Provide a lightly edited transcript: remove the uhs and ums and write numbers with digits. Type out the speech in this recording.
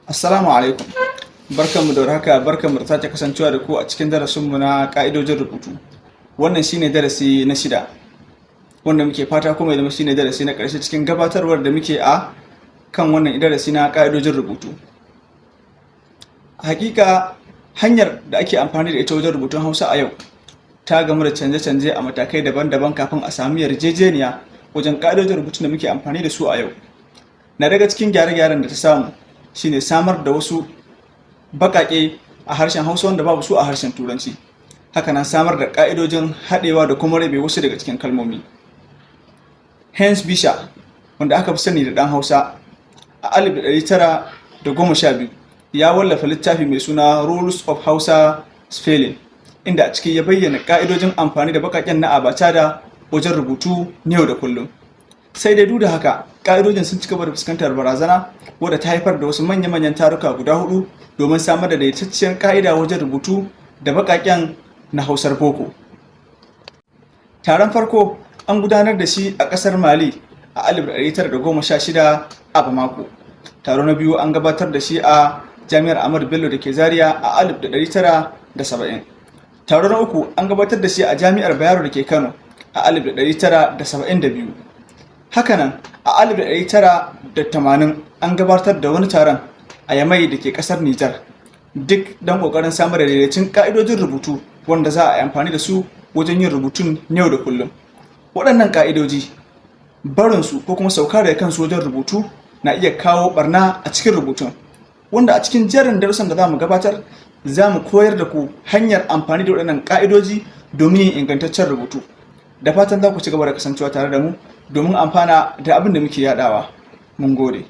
Assalamu alaikum. Barkanmu da warhaka, barkanmu da sake kasancewa da ku a cikin darasinmu na ƙa'idojin rubutu. Wannan shine darasi na shida. Wanda muke fata kuma ya zama shine darasi na ƙarshe cikin gabatarwar da muke a kan wannan darasi na ƙa'idojin rubutu. Hakika hanyar da ake amfani da ita wajen rubutun Hausa a yau ta gamu da canje-canje a matakai daban-daban kafin a sami yarjejeniya wajen ƙa'idojin rubutun da muke amfani da su a yau. Na daga cikin gyare-gyaren da ta samu shine samar da wasu baƙaƙe a harshen Hausa wanda babu su a harshen Turanci. Hakanan samar da ƙa'idojin haɗewa da kuma rabe wasu daga cikin kalmomi. Heinz Bisher, wanda aka fi sani da ɗan Hausa, a 1912 ya wallafa littafi mai suna Rules of Hausa Spelling, inda a ciki ya bayyana ƙa'idojin amfani da baƙaƙen na abacada wajen rubutu na yau da kullum. Sai dai duk da haka, ƙa'idojin sun ci gaba da fuskantar barazana wadda ta haifar da wasu manya-manyan taruka guda 4 domin samar da daidaitacciyar ƙa'ida wajen rubutu da baƙaƙen na Hausar Boko. Taron farko an gudanar da shi a ƙasar Mali a 1916 a Bamako. Taro na biyu an gabatar da shi a Jami'ar Ahmadu Bello da ke Zaria a 1970. Taro na uku an gabatar da shi a Jami'ar Bayero da ke Kano a 1972. Hakanan a 1980 an gabatar da wani taron a Yamai da ke kasar Nijar, duk don kokarin samar da daidaicin ka'idojin rubutu wanda za a yi amfani da su wajen yin rubutun yau da kullum. Waɗannan ka'idoji barinsu ko kuma sauka da kansu wajen rubutu na iya kawo barna a cikin rubutun, wanda a cikin jerin darussan da za mu gabatar za mu koyar da ku hanyar amfani da waɗannan ka'idoji domin yin ingantaccen rubutu. Da fatan za ku ci gaba da kasancewa tare da mu domin amfana da abin da muke yaɗawa. Mun gode.